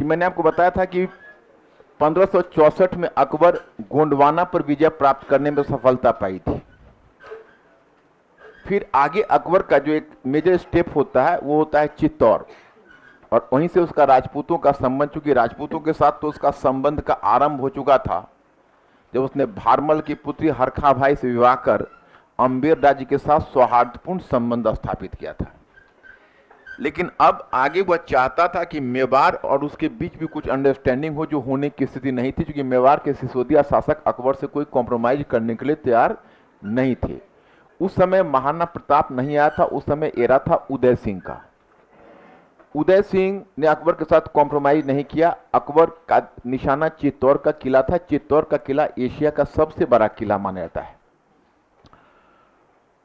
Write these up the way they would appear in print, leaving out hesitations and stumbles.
कि मैंने आपको बताया था कि 1564 में अकबर गोंडवाना पर विजय प्राप्त करने में सफलता पाई थी। फिर आगे अकबर का जो एक मेजर स्टेप होता है वो होता है चित्तौड़, और वहीं से उसका राजपूतों का संबंध, चूंकि राजपूतों के साथ तो उसका संबंध का आरंभ हो चुका था जब उसने भारमल की पुत्री हरखा भाई से विवाह कर अम्बेर राज्य के साथ सौहार्दपूर्ण संबंध स्थापित किया था। लेकिन अब आगे वह चाहता था कि मेवाड़ और उसके बीच भी कुछ अंडरस्टैंडिंग हो, जो होने की स्थिति नहीं थी, क्योंकि मेवाड़ के सिसोदिया शासक अकबर से कोई कॉम्प्रोमाइज करने के लिए तैयार नहीं थे। उस समय महाराणा प्रताप नहीं आया था, उस समय एरा था उदय सिंह का। उदय सिंह ने अकबर के साथ कॉम्प्रोमाइज नहीं किया। अकबर का निशाना चित्तौड़ का किला था। चित्तौड़ का किला एशिया का सबसे बड़ा किला माना जाता है।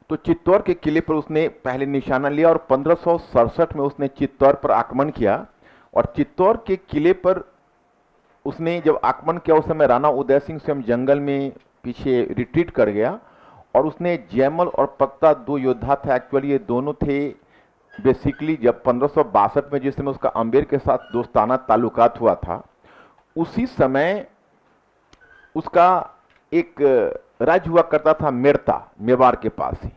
तो चित्तौड़ के किले पर उसने पहले निशाना लिया और 1567 में उसने चित्तौड़ पर आक्रमण किया। और चित्तौड़ के किले पर उसने जब आक्रमण किया उस समय राणा उदय सिंह स्वयं जंगल में पीछे रिट्रीट कर गया, और उसने जयमल और पक्ता दो योद्धा थे, एक्चुअली ये दोनों थे बेसिकली जब 1562 में जिस समय उसका अम्बेर के साथ दोस्ताना ताल्लुकात हुआ था, उसी समय उसका एक राज्य हुआ करता था मेड़ता, मेवाड़ के पास ही।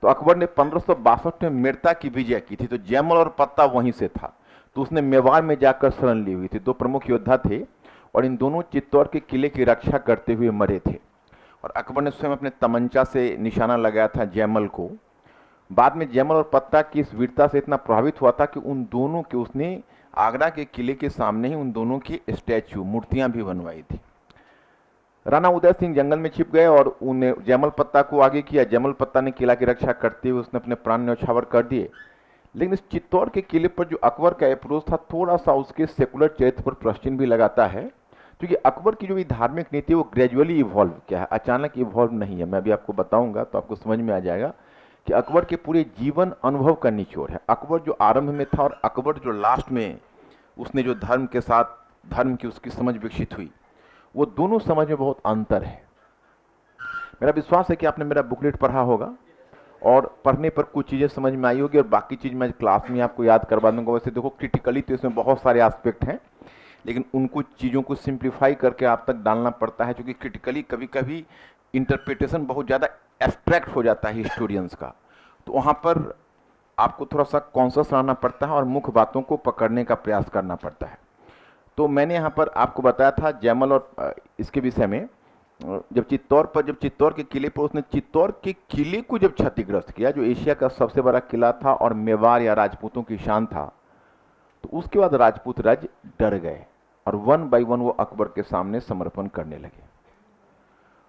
तो अकबर ने 1562 में मेड़ता की विजय की थी, तो जयमल और पत्ता वहीं से था, तो उसने मेवाड़ में जाकर शरण ली हुई थी। दो प्रमुख योद्धा थे और इन दोनों चित्तौड़ के किले की रक्षा करते हुए मरे थे, और अकबर ने स्वयं अपने तमंचा से निशाना लगाया था जयमल को। बाद में जयमल और पत्ता की इस वीरता से इतना प्रभावित हुआ था कि उन दोनों के उसने आगरा के किले के सामने ही उन दोनों की स्टैच्यू, मूर्तियां भी बनवाई थी। राणा उदय सिंह जंगल में छिप गए और उन्हें जयमल पत्ता को आगे किया। जयमल पत्ता ने किला की रक्षा करते हुए उसने अपने प्राण न्यौछावर कर दिए। लेकिन इस चित्तौड़ के किले पर जो अकबर का अप्रोच था, थोड़ा सा उसके सेकुलर चरित्र पर प्रश्न भी लगाता है, क्योंकि अकबर की जो भी धार्मिक नीति है वो ग्रेजुअली इवॉल्व किया है, अचानक इवॉल्व नहीं है। मैं अभी आपको बताऊंगा तो आपको समझ में आ जाएगा कि अकबर के पूरे जीवन अनुभव का निचोड़ है। अकबर जो आरंभ में था और अकबर जो लास्ट में उसने जो धर्म के साथ धर्म की उसकी समझ विकसित हुई, वो दोनों समझ में बहुत अंतर है। मेरा विश्वास है कि आपने मेरा बुकलेट पढ़ा होगा और पढ़ने पर कुछ चीज़ें समझ में आई होगी और बाकी चीज़ मैं क्लास में आपको याद करवा दूंगा। वैसे देखो क्रिटिकली तो इसमें बहुत सारे एस्पेक्ट हैं, लेकिन उनको चीज़ों को सिंप्लीफाई करके आप तक डालना पड़ता है, क्योंकि क्रिटिकली कभी कभी इंटरप्रिटेशन बहुत ज़्यादा एब्स्ट्रैक्ट हो जाता है हिस्टोरियंस का, तो वहाँ पर आपको थोड़ा सा कॉन्शियस रहना पड़ता है और मुख्य बातों को पकड़ने का प्रयास करना पड़ता है। तो मैंने यहाँ पर आपको बताया था जयमल और इसके विषय में, जब चित्तौड़ के किले पर उसने चित्तौड़ के किले को जब क्षतिग्रस्त किया, जो एशिया का सबसे बड़ा किला था और मेवाड़ या राजपूतों की शान था, तो उसके बाद राजपूत राज्य डर गए और वन बाय वन वो अकबर के सामने समर्पण करने लगे।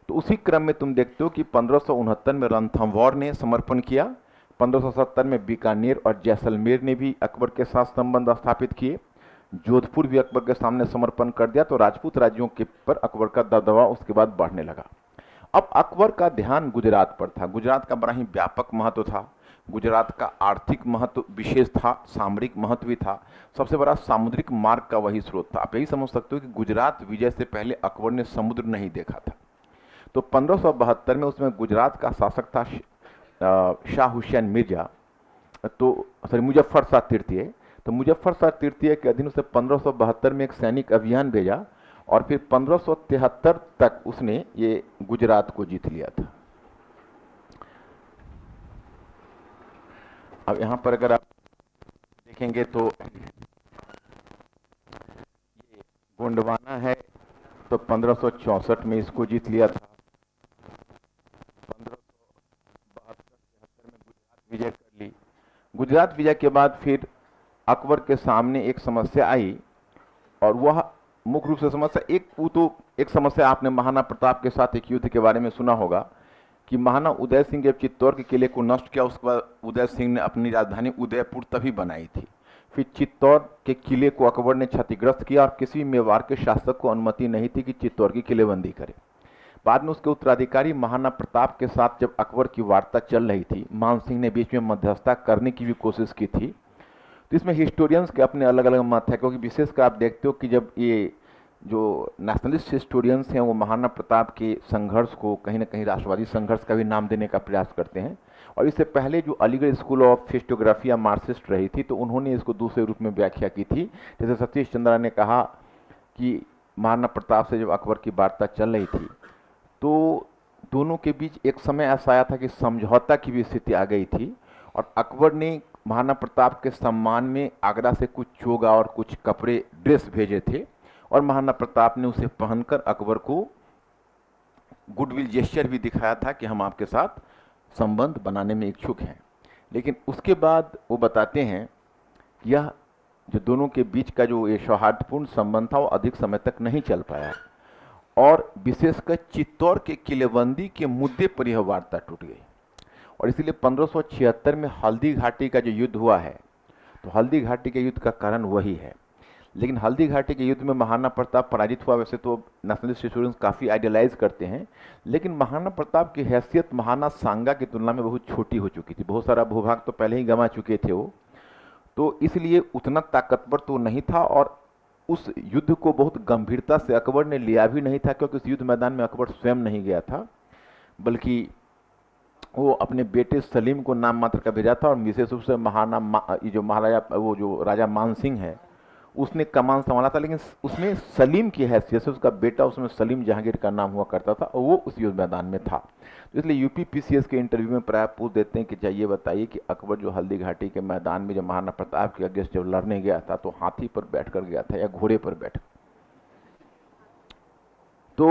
तो उसी क्रम में तुम देखते हो कि 1569 में रणथंभौर ने समर्पण किया, 1570 में बीकानेर और जैसलमेर ने भी अकबर के साथ संबंध स्थापित किए, जोधपुर भी अकबर के सामने समर्पण कर दिया। तो राजपूत राज्यों के पर अकबर का दबदबा उसके बाद बढ़ने लगा। अब अकबर का ध्यान गुजरात पर था। गुजरात का बड़ा ही व्यापक महत्व था, गुजरात का आर्थिक महत्व विशेष था, सामरिक महत्व भी था, सबसे बड़ा सामुद्रिक मार्ग का वही स्रोत था। आप यही समझ सकते हो कि गुजरात विजय से पहले अकबर ने समुद्र नहीं देखा था। तो 1572 में उसमें गुजरात का शासक था शाह हुसैन मिर्जा, तो सॉरी मुजफ्फर शाह तृतीय। तो मुजफ्फर शाह तृतीय के अधीन उसने 1572 में एक सैनिक अभियान भेजा और फिर 1573 तक उसने ये गुजरात को जीत लिया था। अब यहाँ पर अगर आप देखेंगे तो ये गोंडवाना है, तो 1564 में इसको जीत लिया था। 1572-73 में गुजरात विजय कर ली। गुजरात विजय के बाद फिर अकबर के सामने एक समस्या आई, और वह मुख्य रूप से समस्या एक समस्या आपने महाराणा प्रताप के साथ एक युद्ध के बारे में सुना होगा कि महाराणा उदय सिंह जब चित्तौड़ के किले को नष्ट किया, उसके बाद उदय सिंह ने अपनी राजधानी उदयपुर तभी बनाई थी। फिर चित्तौड़ के किले को अकबर ने क्षतिग्रस्त किया और किसी भी मेवाड़ के शासक को अनुमति नहीं थी कि चित्तौड़ की किलेबंदी करे। बाद में उसके उत्तराधिकारी महाराणा प्रताप के साथ जब अकबर की वार्ता चल रही थी, मान सिंह ने बीच में मध्यस्थता करने की भी कोशिश की थी। तो इसमें हिस्टोरियंस के अपने अलग अलग मत है, क्योंकि विशेषकर आप देखते हो कि जब ये जो नेशनलिस्ट हिस्टोरियंस हैं वो महाराणा प्रताप के संघर्ष को कहीं ना कहीं राष्ट्रवादी संघर्ष का भी नाम देने का प्रयास करते हैं। और इससे पहले जो अलीगढ़ स्कूल ऑफ हिस्टोग्राफी या मार्क्सिस्ट रही थी, तो उन्होंने इसको दूसरे रूप में व्याख्या की थी। जैसे सतीश चंद्रा ने कहा कि महाराणा प्रताप से जब अकबर की वार्ता चल रही थी तो दोनों के बीच एक समय ऐसा आया था कि समझौता की भी स्थिति आ गई थी, और अकबर ने महाराणा प्रताप के सम्मान में आगरा से कुछ चोगा और कुछ कपड़े ड्रेस भेजे थे, और महाराणा प्रताप ने उसे पहनकर अकबर को गुडविल जेस्चर भी दिखाया था कि हम आपके साथ संबंध बनाने में इच्छुक हैं। लेकिन उसके बाद वो बताते हैं यह जो दोनों के बीच का जो ये सौहार्दपूर्ण संबंध था वो अधिक समय तक नहीं चल पाया, और विशेषकर चित्तौड़ के किलेबंदी के मुद्दे पर यह वार्ता टूट गई। और इसीलिए 1576 में हल्दी घाटी का जो युद्ध हुआ है, तो हल्दी घाटी के युद्ध का कारण वही है। लेकिन हल्दी घाटी के युद्ध में महाराणा प्रताप पराजित हुआ। वैसे तो नेशनलिस्ट हिस्टोरियंस काफ़ी आइडियलाइज करते हैं, लेकिन महाराणा प्रताप की हैसियत महाराणा सांगा की तुलना में बहुत छोटी हो चुकी थी। बहुत सारा भूभाग तो पहले ही गंवा चुके थे वो, तो इसलिए उतना ताकतवर तो नहीं था, और उस युद्ध को बहुत गंभीरता से अकबर ने लिया भी नहीं था, क्योंकि उस युद्ध मैदान में अकबर स्वयं नहीं गया था, बल्कि वो अपने बेटे सलीम को नाम मात्र का भेजा था। और विशेष रूप से जो महाराजा वो जो राजा मान सिंह है उसने कमान संभाला था, लेकिन उसमें सलीम की हैसियत से उसका बेटा उसमें सलीम जहांगीर का नाम हुआ करता था, और वो उस युद्ध मैदान में था। तो इसलिए यूपी पीसीएस के इंटरव्यू में प्राय पूछ देते हैं कि चाहिए बताइए कि अकबर जो हल्दी घाटी के मैदान में जब महाराणा प्रताप के अगेंस्ट जब लड़ने गया था तो हाथी पर बैठकर गया था या घोड़े पर बैठ। तो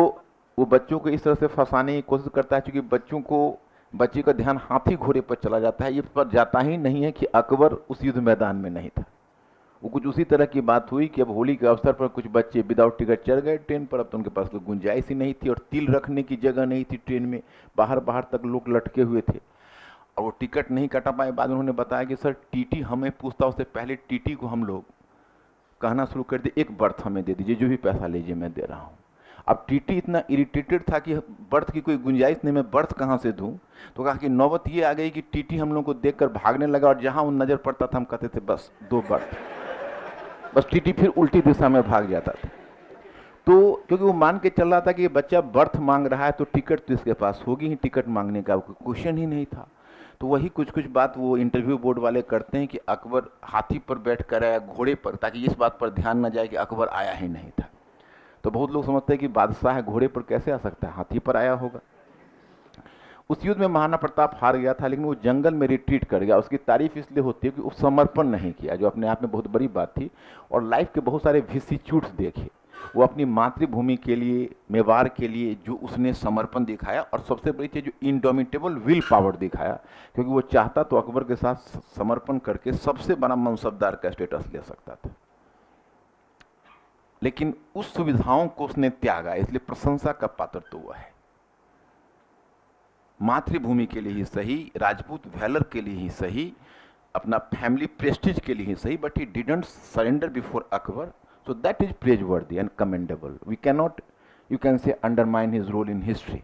वो बच्चों को इस तरह से फंसाने की कोशिश करता है, क्योंकि बच्चे का ध्यान हाथी घोड़े पर चला जाता है, ये पर जाता ही नहीं है कि अकबर उस युद्ध मैदान में नहीं था। वो कुछ उसी तरह की बात हुई कि अब होली के अवसर पर कुछ बच्चे विदाउट टिकट चढ़ गए ट्रेन पर। अब तो उनके पास कोई गुंजाइश ही नहीं थी, और तिल रखने की जगह नहीं थी ट्रेन में, बाहर बाहर तक लोग लटके हुए थे, और वो टिकट नहीं कटा पाए। बाद में उन्होंने बताया कि सर टीटी हमें पूछता, उससे पहले टीटी को हम लोग कहना शुरू कर दिए एक बर्थ हमें दे दीजिए, जो भी पैसा लीजिए मैं दे रहा हूँ। अब टीटी इतना इरिटेटेड था कि बर्थ की कोई गुंजाइश नहीं, मैं बर्थ कहाँ से दूँ। तो कहा कि नौबत ये आ गई कि टीटी हम लोग को देखकर भागने लगा, और जहाँ वो नज़र पड़ता था हम कहते थे बस 2 बर्थ, बस टीटी फिर उल्टी दिशा में भाग जाता था। तो क्योंकि वो मान के चल रहा था कि ये बच्चा बर्थ मांग रहा है तो टिकट तो इसके पास होगी ही, टिकट मांगने का कोई क्वेश्चन ही नहीं था। तो वही कुछ कुछ बात वो इंटरव्यू बोर्ड वाले करते हैं कि अकबर हाथी पर बैठ कर आया घोड़े पर, ताकि इस बात पर ध्यान न जाए कि अकबर आया ही नहीं था। तो बहुत लोग समझते हैं कि बादशाह घोड़े पर कैसे आ सकता है, हाथी पर आया होगा। उस युद्ध में महाराणा प्रताप हार गया था, लेकिन वो जंगल में रिट्रीट कर गया। उसकी तारीफ इसलिए होती है कि वो समर्पण नहीं किया, जो अपने आप में बहुत बड़ी बात थी। और लाइफ के बहुत सारे विसिच्यूड्स देखे, वो अपनी मातृभूमि के लिए, मेवाड़ के लिए जो उसने समर्पण दिखाया, और सबसे बड़ी चीज़ जो इंडोमिटेबल विल पावर दिखाया, क्योंकि वो चाहता तो अकबर के साथ समर्पण करके सबसे बड़ा मनसबदार का स्टेटस ले सकता था, लेकिन उस सुविधाओं को उसने त्यागा, इसलिए प्रशंसा का पात्र तो वह है। मातृभूमि के लिए ही सही, राजपूत वैलर के लिए ही सही, अपना फैमिली प्रेस्टीज के लिए ही सही, but he didn't surrender before Akbar, so that is praiseworthy and commendable. We can not, you can say undermine his role in history.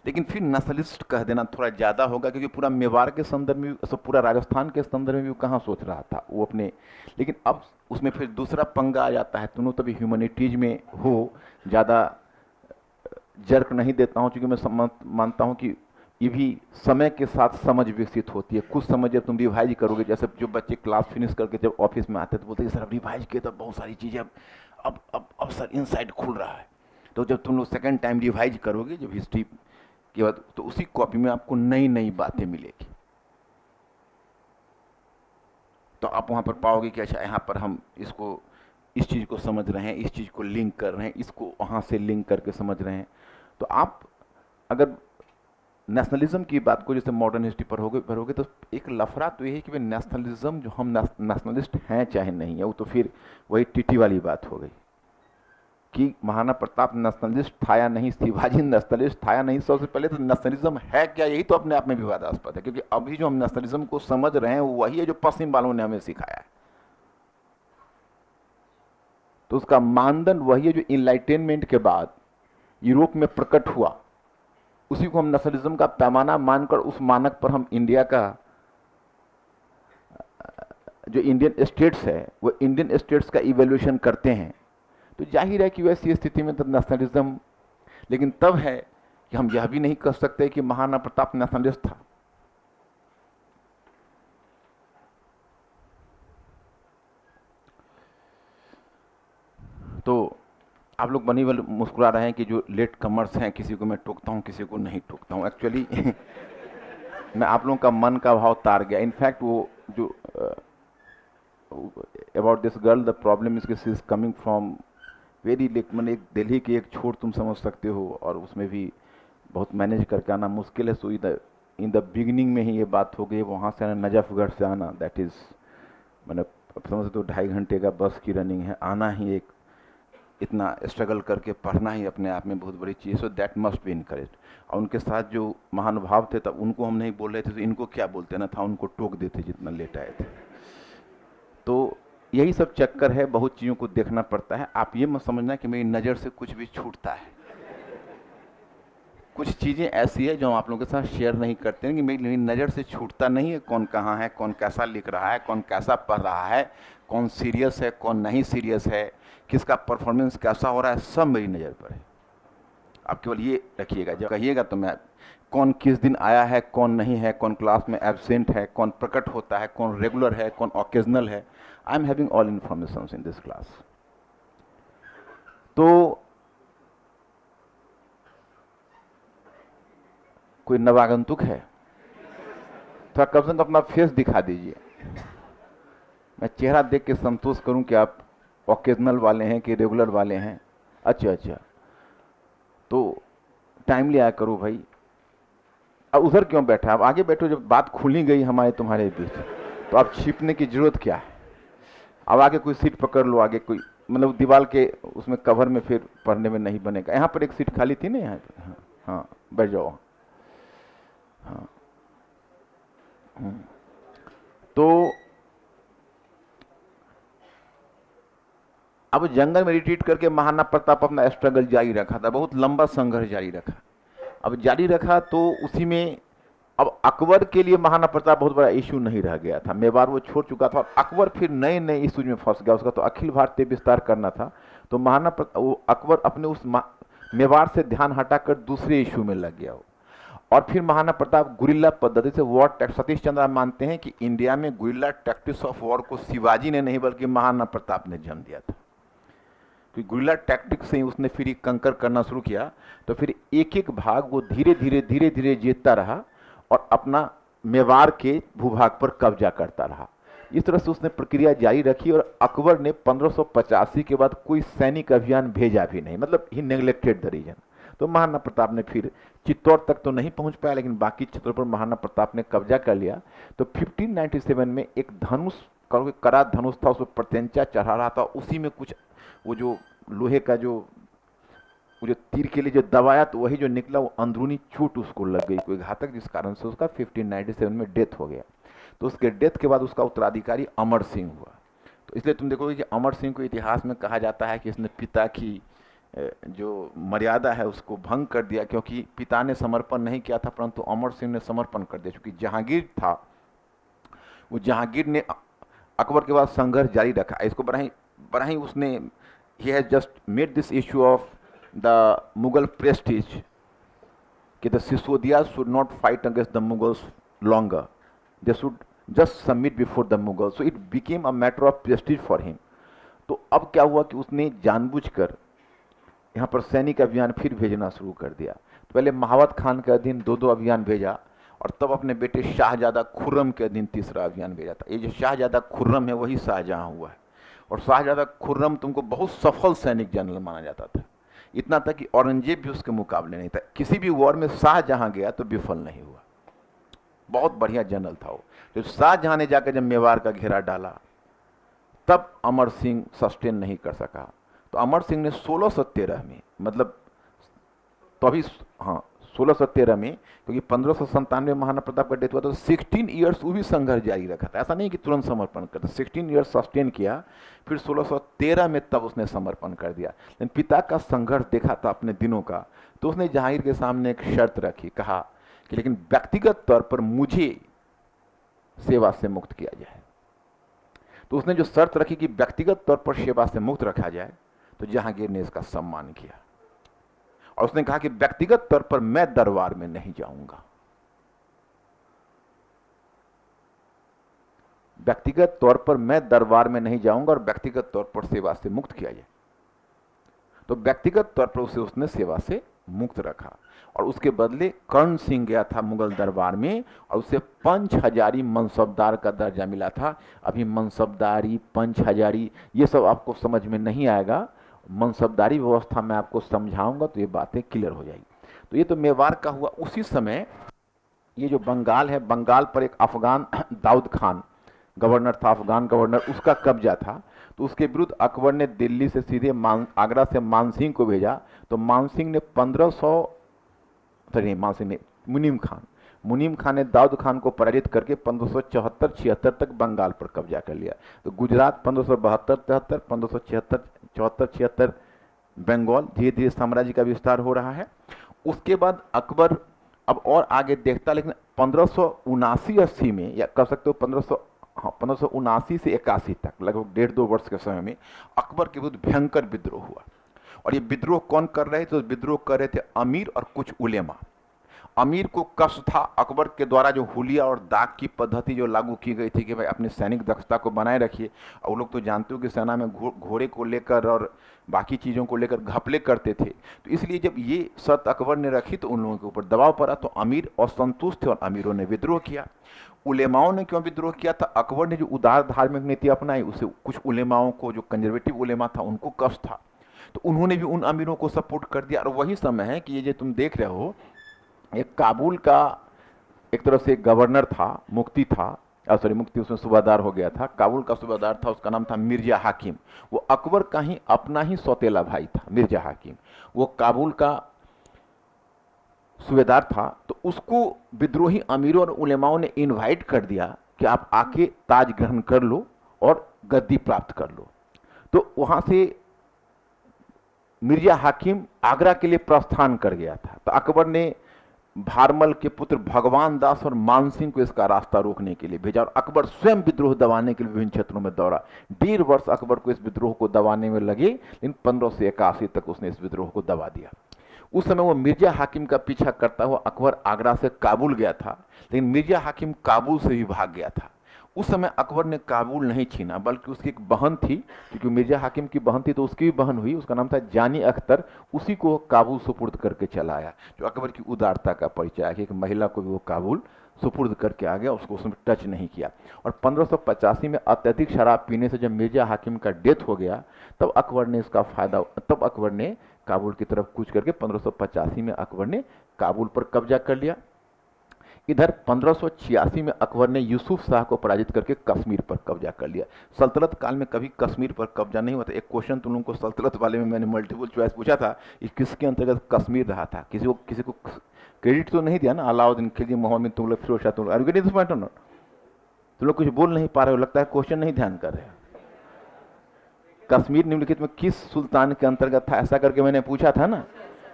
लेकिन फिर नेशनलिस्ट कह देना थोड़ा ज़्यादा होगा, क्योंकि पूरा मेवाड़ के संदर्भ में, पूरा राजस्थान के संदर्भ में भी वो कहाँ सोच रहा था वो अपने। लेकिन अब उसमें फिर दूसरा पंगा आ जाता है। दोनों तभी ह्यूमैनिटीज में हो, ज़्यादा जर्क नहीं देता हूँ, क्योंकि मैं मानता हूँ कि ये भी समय के साथ समझ विकसित होती है। कुछ समझ जब तुम रिवाइज करोगे, जैसे जो बच्चे क्लास फिनिश करके जब ऑफिस में आते हैं तो बोलते हैं सर अब रिवाइज किए तो बहुत सारी चीज़ें अब सर इनसाइट खुल रहा है। तो जब तुम लोग सेकंड टाइम रिवाइज करोगे जब हिस्ट्री के बाद, तो उसी कॉपी में आपको नई नई बातें मिलेगी। तो आप वहाँ पर पाओगे कि अच्छा यहाँ पर हम इसको, इस चीज़ को समझ रहे हैं, इस चीज़ को लिंक कर रहे हैं, इसको वहाँ से लिंक करके समझ रहे हैं। तो आप अगर नेशनलिज्म की बात को जैसे मॉडर्न हिस्ट्री पर होगे तो एक लफड़ा तो ये है कि भाई नेशनलिज्म, जो हम नेशनलिस्ट हैं चाहे नहीं है, वो तो फिर वही टीटी वाली बात हो गई कि महाराणा प्रताप नेशनलिस्ट था या नहीं, शिवाजी नेशनलिस्ट था या नहीं। सबसे पहले तो नेशनलिज्म है क्या, यही तो अपने आप में विवादास्पद है, क्योंकि अभी जो हम नेशनलिज्म को समझ रहे हैं वही है जो पश्चिम वालों ने हमें सिखाया है। तो उसका मानदंड वही है जो इनलाइटेनमेंट के बाद यूरोप में प्रकट हुआ, उसी को हम नेशनलिज्म का पैमाना मानकर उस मानक पर हम इंडिया का जो इंडियन स्टेट्स है वो इंडियन स्टेट्स का इवैल्यूएशन करते हैं। तो जाहिर है कि वैसी स्थिति में तो नेशनलिज्म, लेकिन तब है कि हम यह भी नहीं कह सकते कि महाराणा प्रताप नेशनलिस्ट था। तो आप लोग बनी वाले मुस्कुरा रहे हैं कि जो लेट कमर्स हैं, किसी को मैं टोकता हूं, किसी को नहीं टोकता हूं। एक्चुअली मैं आप लोगों का मन का भाव तार गया। इनफैक्ट वो जो about this girl, the problem is she is coming from very late, मैंने एक दिल्ली की एक छोर तुम समझ सकते हो, और उसमें भी बहुत मैनेज करके आना मुश्किल है। सो इन द बिगिनिंग में ही ये बात हो गई, वहाँ से आना, नजफगढ़ से आना, दैट इज़ मैंने समझ सकते हो 2.5 घंटे का बस की रनिंग है, आना ही एक इतना स्ट्रगल करके पढ़ना ही अपने आप में बहुत बड़ी चीज़। So that must be encourage. और उनके साथ जो महानुभाव थे, तब उनको हम नहीं बोल रहे थे तो इनको क्या बोलते ना था, उनको टोक देते जितना लेट आए थे। तो यही सब चक्कर है, बहुत चीज़ों को देखना पड़ता है। आप ये मत समझना कि मेरी नज़र से कुछ भी छूटता है। कुछ चीज़ें ऐसी है जो हम आप लोगों के साथ शेयर नहीं करते हैं कि मेरी नज़र से छूटता नहीं है कौन कहाँ है, कौन कैसा लिख रहा है, कौन कैसा पढ़ रहा है, कौन सीरियस है, कौन नहीं सीरियस है, किसका परफॉर्मेंस कैसा हो रहा है, सब मेरी नज़र पर है। आप केवल ये रखिएगा, जब कहिएगा तो मैं कौन किस दिन आया है, कौन नहीं है, कौन क्लास में एब्सेंट है, कौन प्रकट होता है, कौन रेगुलर है, कौन ओकेजनल है, I am having all information in this class. तो कोई नवागंतुक है? थोड़ा कम से कम अपना फेस दिखा दीजिए, मैं चेहरा देख के संतोष करूं कि आप ओकेजनल वाले हैं कि रेगुलर वाले हैं। अच्छा अच्छा, तो टाइमली आया करो भाई। अब उधर क्यों बैठा, आप आगे बैठो, जब बात खुली गई हमारे तुम्हारे बीच तो आप छिपने की जरूरत क्या है। अब आगे कोई सीट पकड़ लो, आगे कोई मतलब दीवार के उसमें कवर में फिर पढ़ने में नहीं बनेगा। यहाँ पर एक सीट खाली थी ना, यहाँ पर, हाँ बैठ जाओ। हाँ तो अब जंगल में रिट्रीट करके महाराणा प्रताप अपना स्ट्रगल जारी रखा था, बहुत लंबा संघर्ष जारी रखा। अब जारी रखा तो उसी में अब अकबर के लिए महाराणा प्रताप बहुत बड़ा इशू नहीं रह गया था, मेवाड़ वो छोड़ चुका था और अकबर फिर नए नए इशूज में फंस गया। उसका तो अखिल भारतीय विस्तार करना था, तो महाराणा प्रताप अकबर अपने उस मेवाड़ से ध्यान हटाकर दूसरे इशू में लग गया। और फिर महाराणा प्रताप गुरिल्ला पद्धति से वॉर टैक्स, सतीश चंद्र मानते हैं कि इंडिया में गुरिल्ला टैक्टिक्स ऑफ वॉर को शिवाजी ने नहीं बल्कि महाराणा प्रताप ने जन्म दिया था। क्योंकि गुरिल्ला टैक्टिक्स से उसने फिर कंकर करना शुरू किया, तो फिर एक एक भाग वो धीरे धीरे जीतता रहा और अपना मेवाड़ के भूभाग पर कब्जा करता रहा। इस तरह से उसने प्रक्रिया जारी रखी और अकबर ने 1585 के बाद कोई सैनिक अभियान भेजा भी नहीं, मतलब ही नेग्लेक्टेड द रीजन। तो महाराणा प्रताप ने फिर चित्तौड़ तक तो नहीं पहुंच पाया, लेकिन बाकी क्षेत्रों पर महाराणा प्रताप ने कब्जा कर लिया। तो 1597 में एक धनुष, करा धनुष था, उस पर प्रत्यंचा चढ़ा रहा था, उसी में कुछ वो जो लोहे का जो तीर के लिए जो दबाया तो वही जो निकला वो अंदरूनी चोट उसको लग गई कोई घातक, जिस कारण से उसका 1597 में डेथ हो गया। तो उसके डेथ के बाद उसका उत्तराधिकारी अमर सिंह हुआ। तो इसलिए तुम देखोगे कि अमर सिंह को इतिहास में कहा जाता है कि इसने पिता की जो मर्यादा है उसको भंग कर दिया, क्योंकि पिता ने समर्पण नहीं किया था परंतु अमर सिंह ने समर्पण कर दिया। क्योंकि जहांगीर था, वो जहांगीर ने अकबर के बाद संघर्ष जारी रखा। इसको बड़ा ही उसने, he has just made this issue of the Mughal prestige कि the Sisodias should not fight against the Mughals longer, they should just submit before the Mughals, so it became a matter of prestige for him। तो अब क्या हुआ कि उसने जानबूझकर यहाँ पर सैनिक अभियान फिर भेजना शुरू कर दिया। तो पहले महावत खान के अधीन 2-2 अभियान भेजा और तब अपने बेटे शाहजादा खुर्रम के अधीन 3रा अभियान भेजा था। ये जो शाहजादा खुर्रम है वही शाहजहां हुआ है, और शाहजादा खुर्रम तुमको बहुत सफल सैनिक जनरल माना जाता था। इतना था कि औरंगजेब भी उसके मुकाबले नहीं था। किसी भी वॉर में शाहजहां गया तो विफल नहीं हुआ, बहुत बढ़िया जनरल था वो। तो शाहजहां ने जाकर जब मेवाड़ का घेरा डाला तब अमर सिंह सस्टेन नहीं कर सका। तो अमर सिंह ने 1613 में, मतलब तो अभी हाँ 1613 में, क्योंकि 1597 महाराणा प्रताप का डेथ हुआ तो 16 ईयर्स वो भी संघर्ष जारी रखा था। ऐसा नहीं कि तुरंत समर्पण करता, 16 ईयर्स सस्टेन किया, फिर 1613 में तब उसने समर्पण कर दिया। लेकिन पिता का संघर्ष देखा था अपने दिनों का, तो उसने जहांगीर के सामने एक शर्त रखी, कहा कि लेकिन व्यक्तिगत तौर पर मुझे सेवा से मुक्त किया जाए। तो उसने जो शर्त रखी कि व्यक्तिगत तौर पर सेवा से मुक्त रखा जाए, तो जहांगीर ने इसका सम्मान किया और उसने कहा कि व्यक्तिगत तौर पर मैं दरबार में नहीं जाऊंगा, व्यक्तिगत तौर पर मैं दरबार में नहीं जाऊंगा और व्यक्तिगत तौर पर सेवा से मुक्त किया जाए। तो व्यक्तिगत तौर पर उसे उसने सेवा से मुक्त रखा और उसके बदले कर्ण सिंह गया था मुगल दरबार में और उसे पंच हजारी मनसबदार का दर्जा मिला था। अभी मनसबदारी, पंच हजारी ये सब आपको समझ में नहीं आएगा, मनसबदारी व्यवस्था में आपको समझाऊंगा तो ये बातें क्लियर हो जाएगी। तो ये तो मेवाड़ का हुआ। उसी समय ये जो बंगाल है, बंगाल पर एक अफगान दाऊद खान गवर्नर था, अफगान गवर्नर, उसका कब्जा था। तो उसके विरुद्ध अकबर ने दिल्ली से सीधे आगरा से मानसिंह को भेजा। तो मानसिंह ने 1500 मानसिंह ने मुनीम खान ने दाऊद खान को पराजित करके 1574-76 तक बंगाल पर कब्जा कर लिया। तो गुजरात 1572-73, 1574-76 बंगाल, धीरे धीरे साम्राज्य का विस्तार हो रहा है। उसके बाद अकबर अब और आगे देखता, लेकिन 1579-80 में, या कह सकते हो 1579 से 81 तक, लगभग 1.5-2 वर्ष के समय में अकबर के विरुद्ध भयंकर विद्रोह हुआ। और ये विद्रोह कौन कर रहे थे? तो विद्रोह कर रहे थे अमीर और कुछ उलेमा। अमीर को कष्ट था अकबर के द्वारा जो हुलिया और दाग की पद्धति जो लागू की गई थी कि भाई अपनी सैनिक दक्षता को बनाए रखिए। और वो लोग तो जानते हो कि सेना में घोड़े को लेकर और बाकी चीज़ों को लेकर घपले करते थे। तो इसलिए जब ये शर्त अकबर ने रखी तो उन लोगों के ऊपर दबाव पड़ा, तो अमीर असंतुष्ट थे और अमीरों ने विद्रोह किया। उलेमाओं ने क्यों विद्रोह किया था? अकबर ने जो उदार धार्मिक नीति अपनाई उससे कुछ उलेमाओं को, जो कंजर्वेटिव उलेमा था, उनको कष्ट था, तो उन्होंने भी उन अमीरों को सपोर्ट कर दिया। और वही समय है कि ये जो तुम देख रहे हो, एक काबुल का एक तरह से गवर्नर था, मुफ्ती था, मुफ्ती उसमें सूबादार हो गया था, काबुल का सूबादार था, उसका नाम था मिर्जा हाकिम। वो अकबर का ही अपना ही सौतेला भाई था मिर्जा हाकिम। वो काबुल का सूबेदार था। तो उसको विद्रोही अमीरों और उलेमाओं ने इनवाइट कर दिया कि आप आके ताज ग्रहण कर लो और गद्दी प्राप्त कर लो। तो वहां से मिर्जा हाकिम आगरा के लिए प्रस्थान कर गया था। तो अकबर ने भारमल के पुत्र भगवान दास और मानसिंह को इसका रास्ता रोकने के लिए भेजा और अकबर स्वयं विद्रोह दबाने के लिए विभिन्न क्षेत्रों में दौड़ा। 1.5 वर्ष अकबर को इस विद्रोह को दबाने में लगे, लेकिन 1581 तक उसने इस विद्रोह को दबा दिया। उस समय वो मिर्जा हाकिम का पीछा करता हुआ अकबर आगरा से काबुल गया था, लेकिन मिर्जा हाकिम काबुल से भी भाग गया था। उस समय अकबर ने काबुल नहीं छीना, बल्कि उसकी एक बहन थी, क्योंकि मिर्जा हाकिम की बहन थी तो उसकी भी बहन हुई, उसका नाम था जानी अख्तर, उसी को काबुल सुपुर्द करके चला आया। जो अकबर की उदारता का परिचय है कि एक महिला को भी वो काबुल सुपुर्द करके आ गया, उसको उसमें टच नहीं किया। और 1585 में अत्यधिक शराब पीने से जब मिर्जा हाकिम का डेथ हो गया, तब अकबर ने इसका फायदा, तब अकबर ने काबुल की तरफ कूच करके 1585 में अकबर ने काबुल पर कब्जा कर लिया। इधर 1586 में अकबर ने यूसुफ शाह को पराजित करके कश्मीर पर कब्जा कर लिया। सल्तनत काल में कभी कश्मीर पर कब्जा नहीं हुआ था। एक क्वेश्चन तुम लोगों को सल्तनत वाले में मैंने मल्टीपल चॉइस पूछा था, ये किसके अंतर्गत कश्मीर रहा था? किसी को क्रेडिट तो नहीं दिया ना, अलाउद्दीन खिलजी, मोहम्मद, तुम लोग, फिरोज शाह, तुम लोग कुछ बोल नहीं पा रहे हो, लगता है क्वेश्चन नहीं ध्यान कर रहे हो। कश्मीर निम्नलिखित में किस सुल्तान के अंतर्गत था? ऐसा करके मैंने पूछा था ना,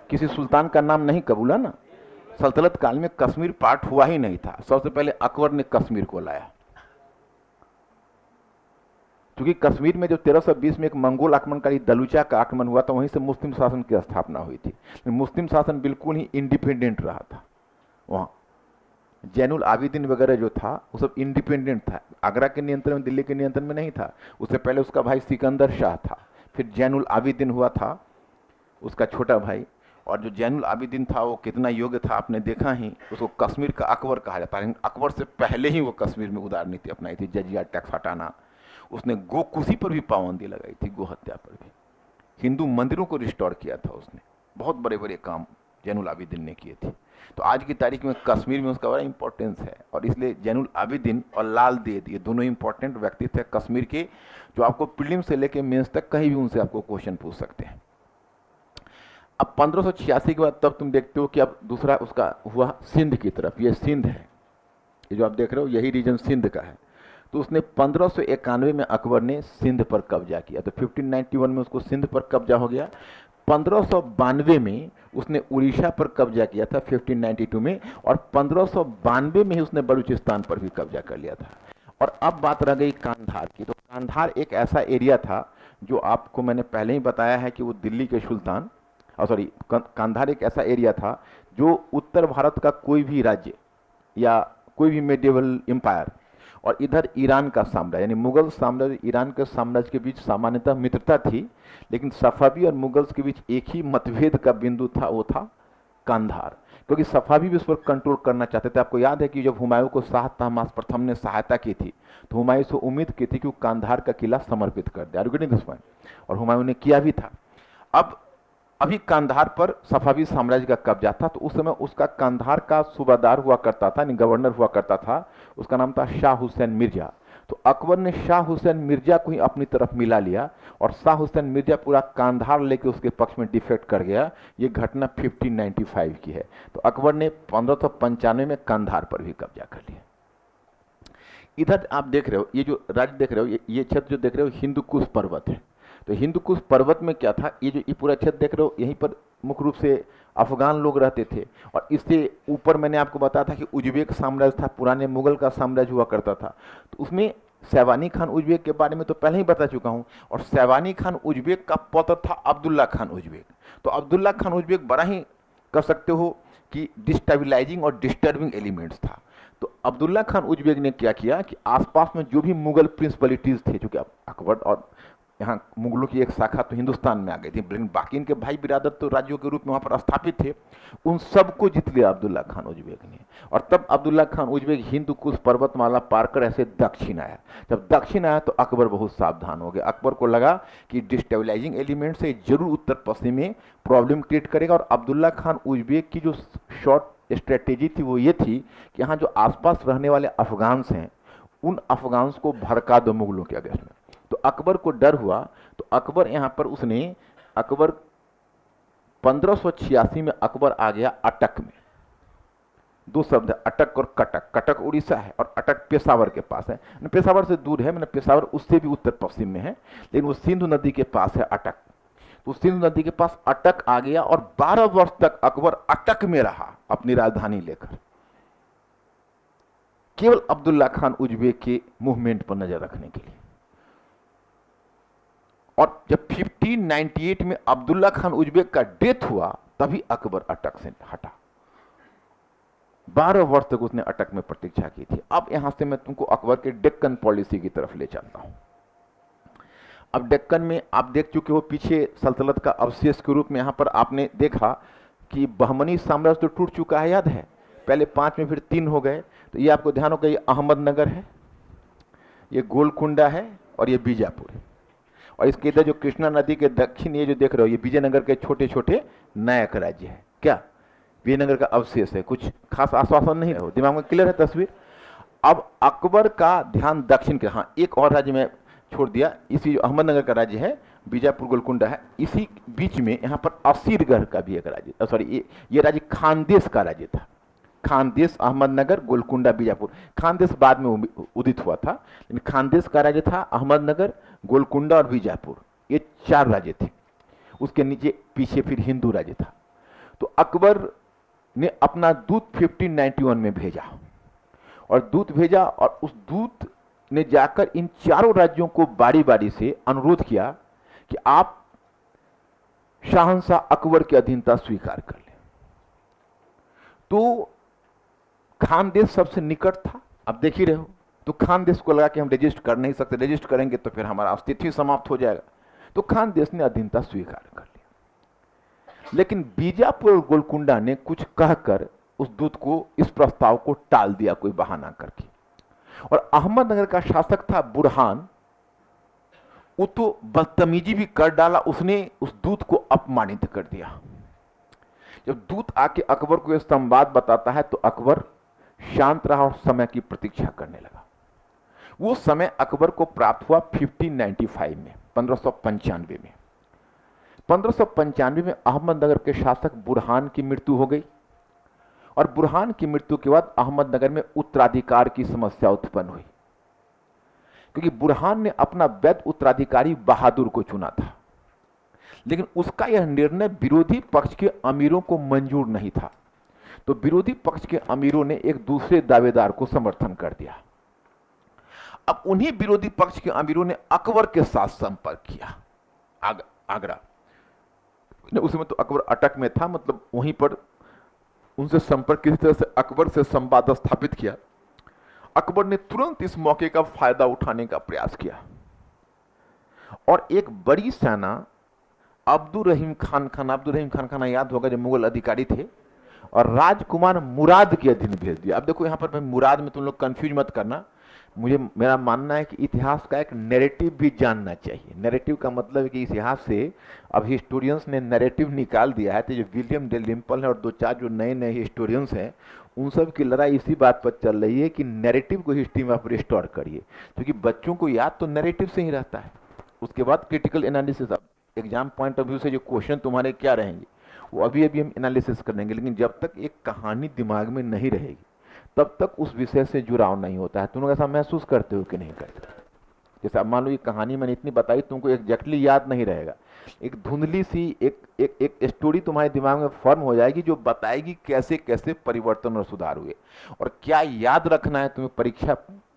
किसी सुल्तान का नाम नहीं कबूला ना। सल्तनत काल में कश्मीर पार्ट हुआ ही नहीं था। सबसे पहले अकबर ने कश्मीर को लाया, क्योंकि कश्मीर में जो 1320 में एक मंगोल आक्रमणकारी दलूचा का आक्रमण हुआ था, वहीं से मुस्लिम शासन की स्थापना हुई थी। मुस्लिम शासन बिल्कुल ही इंडिपेंडेंट रहा था। वहां जैनुल आबिदीन वगैरह जो था वो सब इंडिपेंडेंट था, आगरा के नियंत्रण में, दिल्ली के नियंत्रण में नहीं था। उससे पहले उसका भाई सिकंदर शाह था, फिर जैनुल आबिदीन हुआ था उसका छोटा भाई। और जो जैनुल आबिदीन था वो कितना योग्य था आपने देखा ही, उसको कश्मीर का अकबर कहा जाता है। अकबर से पहले ही वो कश्मीर में उदार नीति अपनाई थी, जजिया टैक्स हटाना, उसने गोकुशी पर भी पाबंदी लगाई थी, गो हत्या पर भी, हिंदू मंदिरों को रिस्टोर किया था उसने, बहुत बड़े बड़े काम जैनुल आबिदीन ने किए थे। तो आज की तारीख में कश्मीर में उसका बड़ा इंपॉर्टेंस है, और इसलिए जैनुल आबिदीन और लाल देद ये दोनों इंपॉर्टेंट व्यक्तित्व है कश्मीर के, जो आपको प्रीलिम से लेकर मेंस तक कहीं भी उनसे आपको क्वेश्चन पूछ सकते हैं। अब 1586 के बाद तब तुम देखते हो कि अब दूसरा उसका हुआ सिंध की तरफ। ये सिंध है, ये जो आप देख रहे हो यही रीजन सिंध का है। तो उसने 1591 में अकबर ने सिंध पर कब्जा किया, तो 1591 में उसको सिंध पर कब्जा हो गया। 1592 में उसने उड़ीसा पर कब्जा किया था 1592 में, और 1592 में ही उसने बलूचिस्तान पर भी कब्जा कर लिया था। और अब बात रह गई कांधार की। तो कांधार एक ऐसा एरिया था जो आपको मैंने पहले ही बताया है कि वो दिल्ली के सुल्तान, सॉरी, कांधार एक ऐसा एरिया था जो उत्तर भारत का कोई भी राज्य या कोई भी मेडिवल एम्पायर और इधर ईरान का साम्राज्य यानी मुगल साम्राज्य ईरान के साम्राज्य के बीच सामान्यतः मित्रता थी, लेकिन सफावी और मुगल्स के बीच एक ही मतभेद का बिंदु था, वो था कांधार। क्योंकि सफावी भी उस पर कंट्रोल करना चाहते थे। आपको याद है कि जब हुमायूं को शाह तहमास प्रथम ने सहायता की थी तो हुमायूं से उम्मीद की थी कि वो कांधार का किला समर्पित कर दे, और हुमायूं ने किया भी था। अब अभी कांधार पर सफावी साम्राज्य का कब्जा था, तो उस समय उसका कांधार का सूबादार हुआ करता था, गवर्नर हुआ करता था, उसका नाम था शाह हुसैन मिर्जा। तो अकबर ने शाह हुसैन मिर्जा को ही अपनी तरफ मिला लिया और शाह हुसैन मिर्जा पूरा कांधार लेके उसके पक्ष में डिफेक्ट कर गया। ये घटना 1595 की है। तो अकबर ने 1595 में कांधार पर भी कब्जा कर लिया। इधर आप देख रहे हो, ये जो राज्य देख रहे हो, ये क्षेत्र जो देख रहे हो हिंदुकुश पर्वत है। तो हिंदुकुश पर्वत में क्या था, ये जो ये पूरा क्षेत्र देख रहे हो, यहीं पर मुख्य रूप से अफगान लोग रहते थे। और इससे ऊपर मैंने आपको बताया था कि उज्बेक साम्राज्य था, पुराने मुगल का साम्राज्य हुआ करता था। तो उसमें सैवानी खान उज्बेक के बारे में तो पहले ही बता चुका हूँ। और सैवानी खान उज्बेक का पुत्र था अब्दुल्ला खान उज्बेक। तो अब्दुल्ला खान उज्बेक बड़ा ही कर सकते हो कि डिस्टेबिलाइजिंग और डिस्टर्बिंग एलिमेंट्स था। तो अब्दुल्ला खान उज्बेक ने क्या किया कि आसपास में जो भी मुगल प्रिंसिपलिटीज थे, चूंकि अकबर और यहाँ मुगलों की एक शाखा तो हिंदुस्तान में आ गई थी, लेकिन बाकी इनके भाई बिरादर तो राज्यों के रूप में वहाँ पर स्थापित थे, उन सबको जीत लिया अब्दुल्ला खान उज्बेक ने। और तब अब्दुल्ला खान उज्बेक हिंदुकुश पर्वतमाला पार कर ऐसे दक्षिण आया। जब दक्षिण आया तो अकबर बहुत सावधान हो गया। अकबर को लगा कि डिस्टेबलाइजिंग एलिमेंट से जरूर उत्तर पश्चिम में प्रॉब्लम क्रिएट करेगा। और अब्दुल्ला खान उज्बेक की जो शॉर्ट स्ट्रेटेजी थी वो ये थी कि यहाँ जो आसपास रहने वाले अफगान्स हैं, उन अफगान्स को भड़का दो मुगलों के अगेंस्ट में। तो अकबर को डर हुआ, तो अकबर यहां पर अकबर 1586 में अकबर आ गया अटक में। दो शब्द है, अटक और कटक। कटक उड़ीसा है और अटक पेशावर के पास है। पेशावर से दूर है, मैंने पेशावर उससे भी उत्तर पश्चिम में है, लेकिन वो सिंधु नदी के पास है अटक। तो सिंधु नदी के पास अटक आ गया और 12 वर्ष तक अकबर अटक में रहा अपनी राजधानी लेकर, केवल अब्दुल्ला खान उज्बेक के मूवमेंट पर नजर रखने के लिए। और जब 1598 में अब्दुल्ला खान उज्बेक का डेथ हुआ तभी अकबर अटक से हटा। 12 वर्ष तक उसने अटक में प्रतीक्षा की थी। अब यहां से मैं तुमको अकबर के डेक्कन पॉलिसी की तरफ ले चलता हूं। अब डेक्कन में आप देख चुके हो, पीछे सल्तनत का अवशेष के रूप में यहां पर आपने देखा कि बहमनी साम्राज्य तो टूट चुका है, याद है, पहले 5 में फिर 3 हो गए। तो ये आपको ध्यान होगा, ये अहमदनगर है, ये गोलकुंडा है और ये बीजापुर है। और इसके इधर जो कृष्णा नदी के दक्षिण ये जो देख रहे हो, ये विजयनगर के छोटे छोटे नायक राज्य है। क्या विजयनगर का अवशेष है, कुछ खास आश्वासन नहीं है, दिमाग में क्लियर है तस्वीर। अब अकबर का ध्यान दक्षिण के, हाँ एक और राज्य में छोड़ दिया, इसी जो अहमदनगर का राज्य है, बीजापुर गोलकुंडा है, इसी बीच में यहाँ पर असीरगढ़ का भी एक राज्य, सॉरी ये राज्य खानदेश का राज्य था। खानदेश, अहमदनगर, गोलकुंडा, बीजापुर। खानदेश बाद में उदित हुआ था, लेकिन खानदेश का राज्य था अहमदनगर, गोलकुंडा और बीजापुर, ये 4 राज्य थे। उसके नीचे पीछे फिर हिंदू राज्य था। तो अकबर ने अपना दूत 1591 में भेजा और उस दूत ने जाकर इन 4 राज्यों को बारी बारी से अनुरोध किया कि आप शाहंशाह अकबर की अधीनता स्वीकार कर लें। तो खानदेश सबसे निकट था, अब देख ही रहे हो। तो खानदेश को लगा कि हम रजिस्ट कर नहीं सकते, रजिस्ट करेंगे तो फिर हमारा अस्तित्व ही समाप्त हो जाएगा। तो खानदेश ने अधीनता स्वीकार कर लिया। लेकिन बीजापुर और गोलकुंडा ने कुछ कहकर उस दूत को, इस प्रस्ताव को टाल दिया कोई बहाना करके। और अहमदनगर का शासक था बुरहान, वो तो बदतमीजी भी कर डाला, उसने उस दूत को अपमानित कर दिया। जब दूत आके अकबर को यह संवाद बताता है तो अकबर शांत रहा और समय की प्रतीक्षा करने लगा। वो समय अकबर को प्राप्त हुआ 1595 में, 1595 में। 1595 में अहमदनगर के शासक बुरहान की मृत्यु हो गई और बुरहान की मृत्यु के बाद अहमदनगर में उत्तराधिकार की समस्या उत्पन्न हुई, क्योंकि बुरहान ने अपना वैध उत्तराधिकारी बहादुर को चुना था, लेकिन उसका यह निर्णय विरोधी पक्ष के अमीरों को मंजूर नहीं था। तो विरोधी पक्ष के अमीरों ने एक दूसरे दावेदार को समर्थन कर दिया। अब उन्हीं विरोधी पक्ष के अमीरों ने अकबर के साथ संपर्क किया आगरा। उस समय तो अकबर अटक में था, मतलब वहीं पर उनसे संपर्क किसी तरह से अकबर से संवाद स्थापित किया। अकबर ने तुरंत इस मौके का फायदा उठाने का प्रयास किया और एक बड़ी सेना अब्दुल रहीम खान खाना याद होगा, जो मुगल अधिकारी थे, और राजकुमार मुराद के अधीन भेज दिया। अब देखो यहां पर मुराद में तुम लोग कंफ्यूज मत करना। मेरा मानना है कि इतिहास का एक नैरेटिव भी जानना चाहिए। नैरेटिव का मतलब है कि इतिहास से अब हिस्टोरियंस ने नैरेटिव निकाल दिया है, तो जो विलियम डेलिम्पल है और दो चार जो नए नए हिस्टोरियंस हैं, उन सब की लड़ाई इसी बात पर चल रही है कि नैरेटिव को हिस्ट्री में आप रिस्टोर करिए, क्योंकि बच्चों को याद तो नैरेटिव से ही रहता है। उसके बाद critical analysis, exam point of view से जो क्वेश्चन तुम्हारे क्या रहेंगे वो अभी अभी हम एनालिसिस करेंगे, लेकिन जब तक एक कहानी दिमाग में नहीं रहेगी तब तक उस विषय से जुड़ाव नहीं होता है। तुम लोग ऐसा महसूस करते हो कि नहीं करते? जैसे अब मान लो ये कहानी मैंने इतनी बताई, तुमको एग्जैक्टली याद नहीं रहेगा, एक धुंधली सी एक स्टोरी तुम्हारे दिमाग में फॉर्म हो जाएगी जो बताएगी कैसे कैसे परिवर्तन और सुधार हुए। और क्या याद रखना है तुम्हें,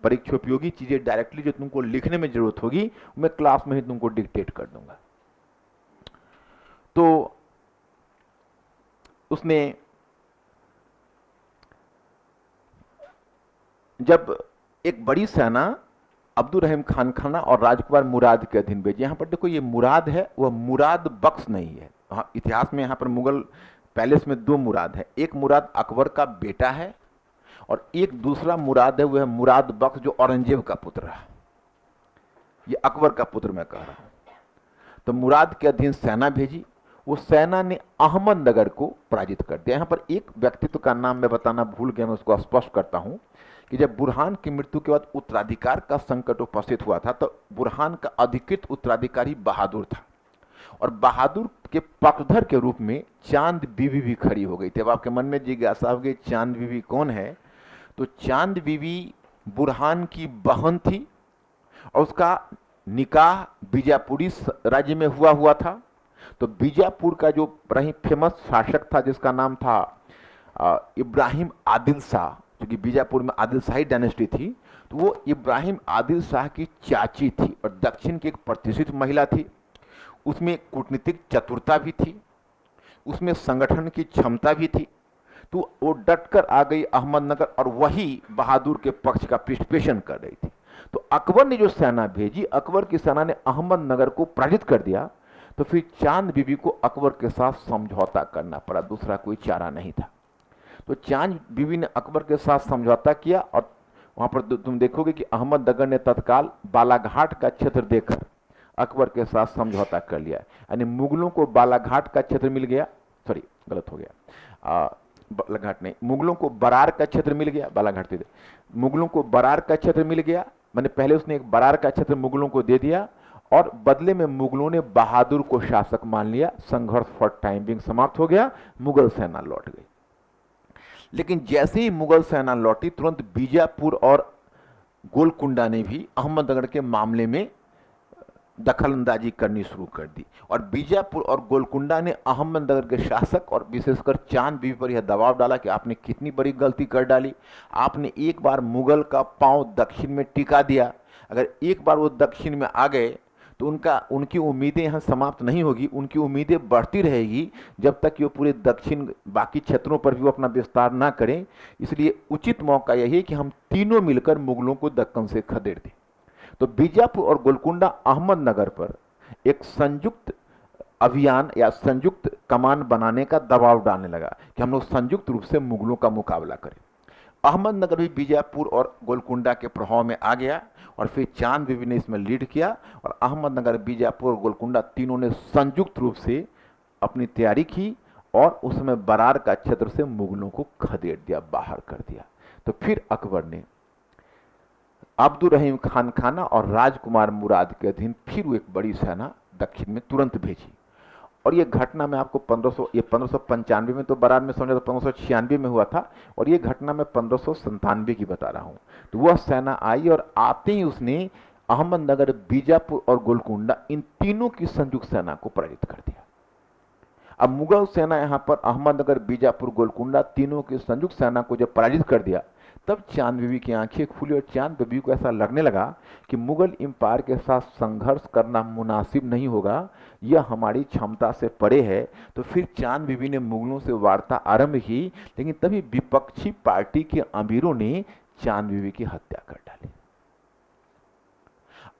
परीक्षोपयोगी चीजें डायरेक्टली जो तुमको लिखने में जरूरत होगी, मैं क्लास में ही तुमको डिक्टेट कर दूंगा। तो उसने जब एक बड़ी सेना अब्दुल रहीम खान खाना और राजकुमार मुराद के अधीन भेजी। यहां पर देखो ये मुराद है, वह मुराद बख्श नहीं है। हाँ, इतिहास में यहां पर मुगल पैलेस में दो मुराद है, एक मुराद अकबर का बेटा है और एक दूसरा मुराद है वह मुराद बख्श जो औरंगजेब का पुत्र है। ये अकबर का पुत्र मैं कह रहा हूं। तो मुराद के अधीन सेना भेजी, वो सेना ने अहमदनगर को पराजित कर दिया। यहां पर एक व्यक्तित्व का नाम मैं बताना भूल गया, मैं उसको स्पष्ट करता हूं कि जब बुरहान की मृत्यु के बाद उत्तराधिकार का संकट उपस्थित हुआ था, तो बुरहान का अधिकृत उत्तराधिकारी बहादुर था और बहादुर के पक्षधर के रूप में चांद बीवी भी खड़ी हो गई थी। अब आपके मन में जिज्ञासा होगी चांद बीवी कौन है? तो चांद बीवी बुरहान की बहन थी और उसका निकाह बीजापुरी राज्य में हुआ था। तो बीजापुर का जो रही फेमस शासक था जिसका नाम था इब्राहिम आदिल शाह, क्योंकि बीजापुर में आदिल शाही डायनेस्टी थी, तो वो इब्राहिम आदिल शाह की चाची थी और दक्षिण की एक प्रतिष्ठित महिला थी। उसमें कूटनीतिक चतुरता भी थी, उसमें संगठन की क्षमता भी थी। तो वो डटकर आ गई अहमदनगर और वही बहादुर के पक्ष का पृष्ठपोषण कर रही थी। तो अकबर ने जो सेना भेजी, अकबर की सेना ने अहमदनगर को पराजित कर दिया। तो फिर चांद बीबी को अकबर के साथ समझौता करना पड़ा, दूसरा कोई चारा नहीं था। तो चांद बीबी ने अकबर के साथ समझौता किया और वहां पर तुम देखोगे कि अहमदनगर ने तत्काल बालाघाट का क्षेत्र देकर अकबर के साथ समझौता कर लिया। यानी मुगलों को बालाघाट का क्षेत्र मिल गया, सॉरी गलत हो गया, बालाघाट नहीं, मुगलों को बरार का क्षेत्र मिल गया, बालाघाट थे, मुगलों को बरार का क्षेत्र मिल गया। मैंने पहले उसने एक बरार का क्षेत्र मुगलों को दे दिया और बदले में मुगलों ने बहादुर को शासक मान लिया। संघर्ष फॉर टाइम बिंग समाप्त हो गया, मुगल सेना लौट गई। लेकिन जैसे ही मुगल सेना लौटी, तुरंत बीजापुर और गोलकुंडा ने भी अहमदनगर के मामले में दखलंदाजी करनी शुरू कर दी और बीजापुर और गोलकुंडा ने अहमदनगर के शासक और विशेषकर चांद बीबी पर यह दबाव डाला कि आपने कितनी बड़ी गलती कर डाली। आपने एक बार मुगल का पांव दक्षिण में टिका दिया, अगर एक बार वो दक्षिण में आ गए तो उनकी उम्मीदें यहाँ समाप्त नहीं होगी, उनकी उम्मीदें बढ़ती रहेगी जब तक ये पूरे दक्षिण बाकी क्षेत्रों पर भी वो अपना विस्तार ना करें। इसलिए उचित मौका यही है कि हम तीनों मिलकर मुगलों को दक्कन से खदेड़ दें। तो बीजापुर और गोलकुंडा अहमदनगर पर एक संयुक्त अभियान या संयुक्त कमान बनाने का दबाव डालने लगा कि हम लोग संयुक्त रूप से मुगलों का मुकाबला करें। अहमदनगर भी बीजापुर और गोलकुंडा के प्रभाव में आ गया और फिर चांद बीबी ने इसमें लीड किया और अहमदनगर, बीजापुर और गोलकुंडा तीनों ने संयुक्त रूप से अपनी तैयारी की और उसमें बरार का क्षेत्र से मुगलों को खदेड़ दिया, बाहर कर दिया। तो फिर अकबर ने अब्दुल रहीम खान खाना और राजकुमार मुराद के अधीन फिर वो एक बड़ी सेना दक्षिण में तुरंत भेजी और ये घटना में आपको 1595 में तो बरार में समझा, तो 1596 में हुआ था और ये घटना मैं 1597 की बता रहा हूं। तो वह सेना आई और आते ही उसने अहमदनगर, बीजापुर और गोलकुंडा इन तीनों की संयुक्त सेना को पराजित कर दिया। अब मुगल सेना यहां पर अहमदनगर, बीजापुर, गोलकुंडा तीनों की संयुक्त सेना को जब पराजित कर दिया, तब चांद बीबी की आंखें खुली और चांद बीबी को ऐसा लगने लगा कि मुगल एम्पायर के साथ संघर्ष करना मुनासिब नहीं होगा, यह हमारी क्षमता से परे है। तो फिर चांद बीबी ने मुगलों से वार्ता आरंभ की, लेकिन तभी विपक्षी पार्टी के अमीरों ने चांद बीबी की हत्या कर डाली।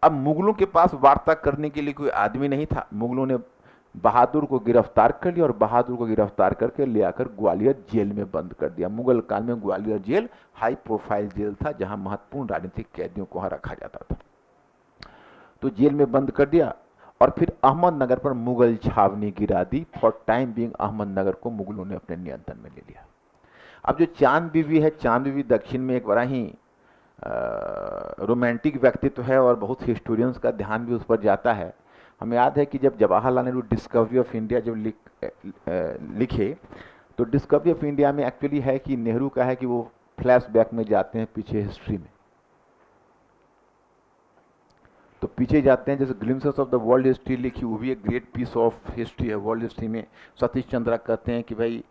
अब मुगलों के पास वार्ता करने के लिए कोई आदमी नहीं था। मुगलों ने बहादुर को गिरफ्तार कर लिया और बहादुर को गिरफ्तार करके ले आकर ग्वालियर जेल में बंद कर दिया। मुगल काल में Gwalior jail high profile jail था, जहां महत्वपूर्ण राजनीतिक कैदियों को वहां रखा जाता था। तो जेल में बंद कर दिया और फिर अहमदनगर पर मुगल छावनी गिरा दी। फॉर टाइम बीइंग अहमदनगर को मुगलों ने अपने नियंत्रण में ले लिया। अब जो चांद बीबी है, चांद बीबी दक्षिण में एक बड़ा ही रोमांटिक व्यक्तित्व है और बहुत हिस्टोरियंस का ध्यान भी उस पर जाता है। हमें याद है कि जब Jawaharlal Nehru discovery of India जब लिखे, तो डिस्कवरी ऑफ इंडिया में एक्चुअली है कि नेहरू का है कि वो फ्लैशबैक में जाते हैं पीछे हिस्ट्री में। तो पीछे जाते हैं, जैसे glimpses of the world history लिखी, वो भी एक ग्रेट पीस ऑफ हिस्ट्री है वर्ल्ड हिस्ट्री में। सतीश चंद्रा कहते हैं कि भाई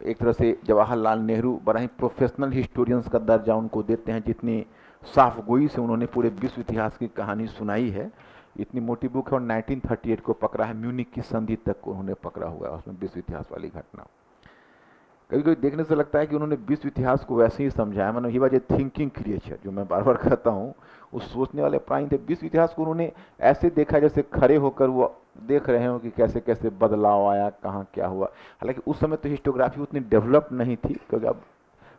एक तरह से जवाहरलाल नेहरू बड़ा ही प्रोफेशनल हिस्टोरियंस का दर्जा उनको देते हैं, जितनी साफगोई से उन्होंने पूरे विश्व इतिहास की कहानी सुनाई है। इतनी मोटी बुक है और 1938 को पकड़ा है, म्यूनिक की संधि तक को उन्होंने पकड़ा हुआ है, उसमें विश्व इतिहास वाली घटना। कभी कभी देखने से लगता है कि उन्होंने विश्व इतिहास को वैसे ही समझाया, मतलब ही वजह थिंकिंग क्रिएचर, जो मैं बार बार कहता हूँ, उस सोचने वाले प्राणी थे। विश्व इतिहास को उन्होंने ऐसे देखा जैसे खड़े होकर वो देख रहे हो कि कैसे कैसे बदलाव आया, कहाँ क्या हुआ। हालांकि उस समय तो हिस्टोग्राफी उतनी डेवलप नहीं थी, क्योंकि अब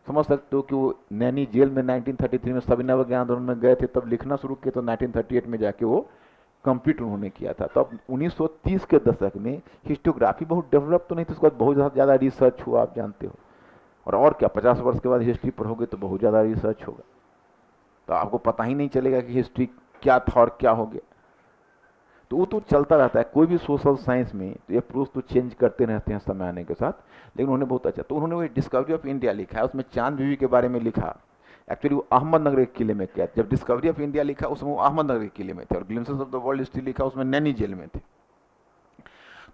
समझ सकते हो कि वो नैनी जेल में 1933 में सविनय ज्ञान आंदोलन में गए थे, तब लिखना शुरू किया, तो 1938 में जाके वो कंप्लीट उन्होंने किया था। तो अब 1930 के दशक में हिस्टोग्राफी बहुत डेवलप तो नहीं थी, उसके बाद बहुत ज़्यादा रिसर्च हुआ, आप जानते हो। और क्या 50 वर्ष के बाद हिस्ट्री पढ़ोगे तो बहुत ज़्यादा रिसर्च होगा, तो आपको पता ही नहीं चलेगा कि हिस्ट्री क्या था और क्या हो गया। तो वो तो चलता रहता है, कोई भी सोशल साइंस में तो ये प्रूफ तो चेंज करते रहते हैं समय आने के साथ। लेकिन उन्होंने बहुत अच्छा, तो उन्होंने वो डिस्कवरी ऑफ इंडिया लिखा है, उसमें चांद बीबी के बारे में लिखा। एक्चुअली वो अहमदनगर के किले में किया, जब डिस्कवरी ऑफ इंडिया लिखा उसमें वो अहमदनगर के किले में थे, और glimpses of the world history लिखा उसमें नैनी जेल में थे।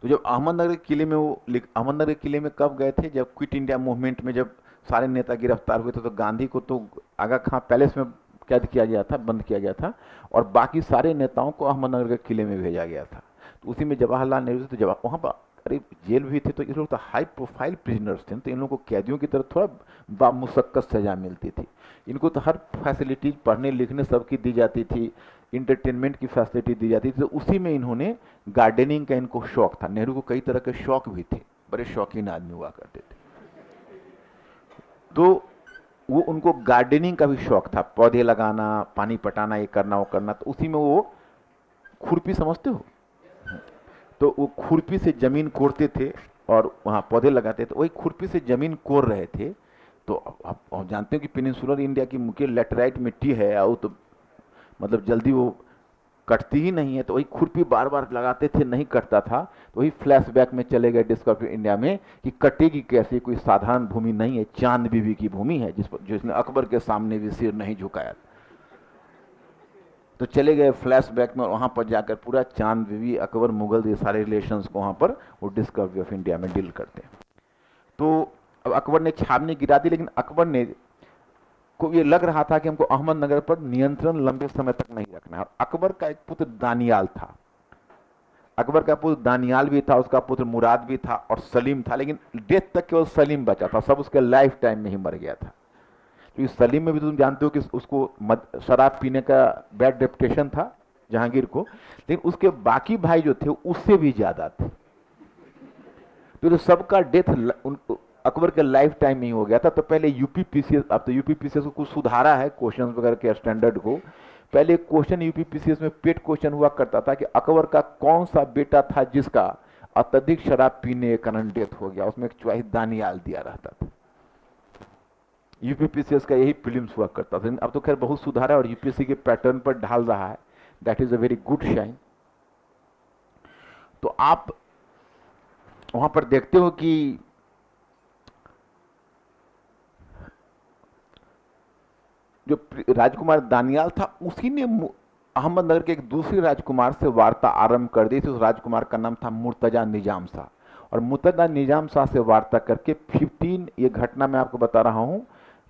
तो जब अहमदनगर के किले में वो अहमदनगर के किले में कब गए थे, जब क्विट इंडिया मूवमेंट में जब सारे नेता गिरफ्तार हुए थे, तो गांधी को तो आगा खां पैलेस में कैद किया गया था, बंद किया गया था, और बाकी सारे नेताओं को अहमदनगर के किले में भेजा गया था। तो उसी में जवाहरलाल नेहरू थे, तो वहाँ पर अरे जेल भी थे, तो ये लोग तो हाई प्रोफाइल प्रिजनर्स थे, तो इन लोगों को कैदियों की तरह थोड़ा बामुशक्कत सजा मिलती थी। इनको तो हर फैसिलिटीज पढ़ने लिखने सबकी दी जाती थी, इंटरटेनमेंट की फैसिलिटी दी जाती थी। तो उसी में इन्होंने गार्डनिंग का इनको शौक था। नेहरू को कई तरह के शौक भी थे, बड़े शौकीन आदमी हुआ करते थे। तो वो उनको गार्डनिंग का भी शौक था, पौधे लगाना, पानी पटाना, ये करना वो करना। तो उसी में वो खुरपी, समझते हो, तो वो खुरपी से जमीन कोड़ते थे और वहाँ पौधे लगाते थे। वही खुरपी से जमीन कोड़ रहे थे। तो आप जानते हो कि पेनिनसुलर इंडिया की मुख्य लेटराइट मिट्टी है, और तो मतलब जल्दी वो कटती ही नहीं है। तो वही खुरपी बार बार लगाते थे, नहीं कटता था। तो वही फ्लैशबैक में चले गए डिस्कवरी इंडिया में कि कटेगी कैसे, कोई साधारण भूमि नहीं है, चांद बीबी की भूमि है, जिसने अकबर के सामने भी सिर नहीं झुकाया। तो चले गए फ्लैशबैक में, और वहाँ पर जाकर पूरा चांद बीबी, अकबर, मुगल, ये सारे रिलेशंस को वहाँ पर वो डिस्कवरी ऑफ इंडिया में डील करते हैं। तो अब अकबर ने छावनी गिरा दी, लेकिन अकबर ने को ये लग रहा था कि हमको अहमदनगर पर नियंत्रण लंबे समय तक नहीं रखना है। और अकबर का एक पुत्र दानियाल था, अकबर का पुत्र दानियाल भी था, उसका पुत्र मुराद भी था, और सलीम था। लेकिन डेथ तक केवल सलीम बचा था, सब उसके लाइफ टाइम में ही मर गया था। तो इस सलीम में भी तुम जानते हो कि उसको शराब पीने का बैड रेपुटेशन था जहांगीर को, लेकिन उसके बाकी भाई जो थे उससे भी ज्यादा थे। तो सबका डेथ अकबर के लाइफ टाइम में ही हो गया था। तो पहले यूपीपीसीएस, अब तो यूपीपीसीएस को कुछ सुधारा है क्वेश्चन वगैरह के स्टैंडर्ड को। पहले क्वेश्चन यूपीपीसीएस में पेट क्वेश्चन हुआ करता था कि अकबर का कौन सा बेटा था जिसका अत्यधिक शराब पीने के कारण डेथ हो गया, उसमें एक चॉइस दानियाल दिया रहता था। यूपीपीसीएस का यही प्रीलिम्स हुआ करता था। अब तो खैर बहुत सुधारा और यूपीएससी के पैटर्न पर ढाल रहा है, that is a very good sign. तो आप वहां पर देखते हो कि जो राजकुमार दानियाल था, उसी ने अहमदनगर के एक दूसरे राजकुमार से वार्ता आरंभ कर दी थी। उस राजकुमार का नाम था मुर्तजा निजाम शाह, और मुर्तजा निजाम शाह से वार्ता करके 15, ये घटना मैं आपको बता रहा हूं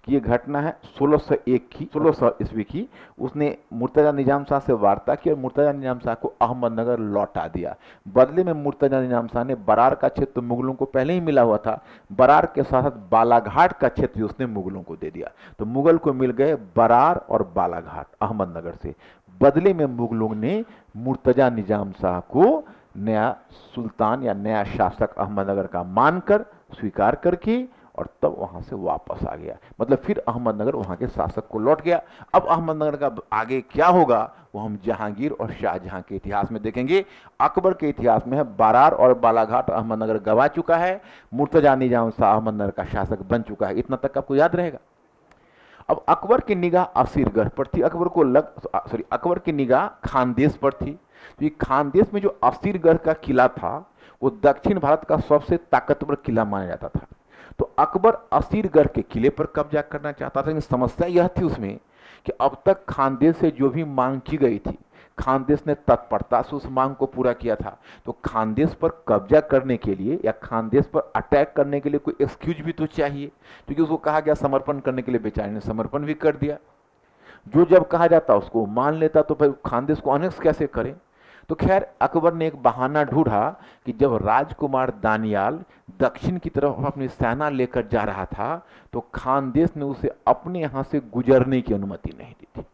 कि ये घटना है 1601 की, 1600 ईस्वी की। उसने मुर्तजा निजाम शाह से वार्ता की और मुर्तजा निजाम शाह को अहमदनगर लौटा दिया। बदले में मुर्तजा निजाम शाह ने बरार का क्षेत्र मुगलों को पहले ही मिला हुआ था, बरार के साथ साथ बालाघाट का क्षेत्र भी उसने मुगलों को दे दिया। तो मुगल को मिल गए बरार और बालाघाट अहमदनगर से। बदले में मुगलों ने मुर्तजा निजाम शाह को नया सुल्तान या नया शासक अहमदनगर का मानकर स्वीकार करके और तब वहां से वापस आ गया। मतलब फिर अहमदनगर वहां के शासक को लौट गया। अब अहमदनगर का आगे क्या होगा वो हम जहांगीर और शाहजहां के इतिहास में देखेंगे। अकबर के इतिहास में है बरार और बालाघाट अहमदनगर गवा चुका है, मुर्तजा निजाम शाह अहमदनगर का शासक बन चुका है। इतना तक आपको याद रहेगा। अब अकबर की निगाह असीरगढ़ पर थी, अकबर की निगाह खानदेश पर थी। तो ये खानदेश में जो असीरगढ़ का किला था वो दक्षिण भारत का सबसे ताकतवर किला माना जाता था। तो अकबर असीरगढ़ के किले पर कब्जा करना चाहता था, लेकिन समस्या यह थी उसमें कि अब तक खानदेश से जो भी मांग की गई थी, खानदेश ने तत्परता से उस मांग को पूरा किया था। तो खानदेश पर कब्जा करने के लिए या खानदेश पर अटैक करने के लिए कोई एक्सक्यूज भी तो चाहिए, क्योंकि उसको कहा गया समर्पण करने के लिए, बेचारे ने समर्पण भी कर दिया। जो जब कहा जाता उसको मान लेता, तो फिर खानदेश को अनेक्स कैसे करें। तो खैर अकबर ने एक बहाना ढूंढा कि जब राजकुमार दानियाल दक्षिण की तरफ अपनी सेना लेकर जा रहा था तो खानदेश ने उसे अपने यहां से गुजरने की अनुमति नहीं दी थी।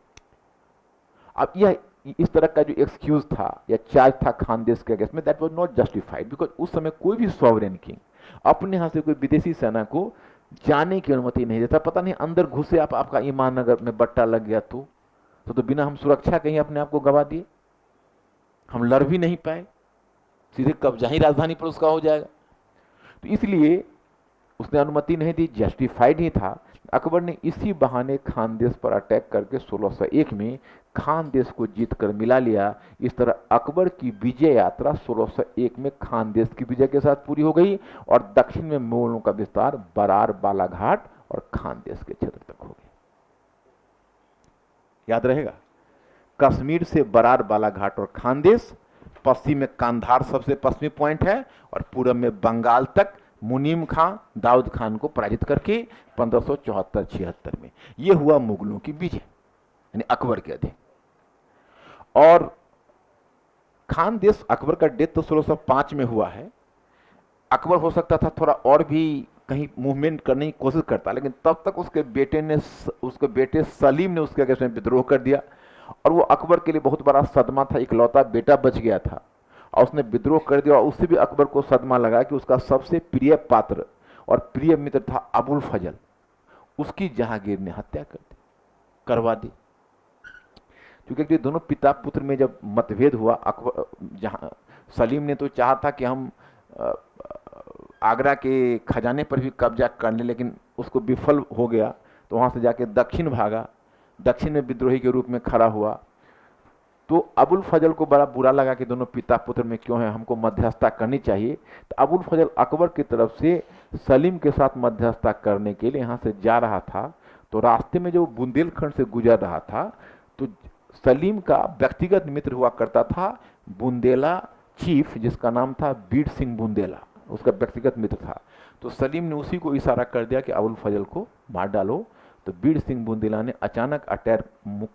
अब यह इस तरह का जो एक्सक्यूज था या चार्ज था खानदेश के अगेंस्ट में, that was not justified, because उस समय कोई भी सॉवरेन किंग अपने यहां से कोई विदेशी सेना को जाने की अनुमति नहीं देता। पता नहीं अंदर घुसे आपका ईमान अगर में बट्टा लग गया तो बिना हम सुरक्षा कहीं अपने आप को गवा दिए, हम लड़ भी नहीं पाए, सीधे कब्जा ही राजधानी पर उसका हो जाएगा। तो इसलिए उसने अनुमति नहीं दी, जस्टिफाइड ही था। अकबर ने इसी बहाने खानदेश पर अटैक करके 1601 में खानदेश को जीतकर मिला लिया। इस तरह अकबर की विजय यात्रा 1601 में खानदेश की विजय के साथ पूरी हो गई और दक्षिण में मुगलों का विस्तार बरार, बालाघाट और खानदेश के क्षेत्र तक हो गया। याद रहेगा, कश्मीर से बरार, बालाघाट और खानदेश, पश्चिम में कांधार सबसे पश्चिमी पॉइंट है और पूर्व में बंगाल तक मुनीम खां दाऊद खान को पराजित करके 1574-76 में यह हुआ मुगलों की विजय, यानी अकबर के अधीन। और खानदेश अकबर का डेथ तो 1605 में हुआ है। अकबर हो सकता था थोड़ा और भी कहीं मूवमेंट करने की कोशिश करता, लेकिन तब तक उसके बेटे सलीम ने उसके अगेंस्ट में विद्रोह कर दिया और वो अकबर के लिए बहुत बड़ा सदमा था। इकलौता बेटा बच गया था और उसने विद्रोह कर दिया और उससे भी अकबर को सदमा लगा कि उसका सबसे प्रिय पात्र और प्रिय मित्र था अबुल फजल, उसकी जहांगीर ने हत्या करवा दी। क्योंकि दोनों पिता पुत्र में जब मतभेद हुआ, अकबर सलीम ने तो चाहा था कि हम आगरा के खजाने पर भी कब्जा कर लें, लेकिन उसको विफल हो गया तो वहां से जाके दक्षिण भागा, दक्षिण में विद्रोही के रूप में खड़ा हुआ। तो अबुल फजल को बड़ा बुरा लगा कि दोनों पिता पुत्र में क्यों है, हमको मध्यस्थता करनी चाहिए। तो अबुल फजल अकबर की तरफ से सलीम के साथ मध्यस्थता करने के लिए यहाँ से जा रहा था। तो रास्ते में जो बुंदेलखंड से गुजर रहा था तो सलीम का व्यक्तिगत मित्र हुआ करता था बुंदेला चीफ, जिसका नाम था बीर सिंह बुंदेला, उसका व्यक्तिगत मित्र था। तो सलीम ने उसी को इशारा कर दिया कि अबुल फजल को मार डालो। तो बीर सिंह बुंदेला ने अचानक अटैक,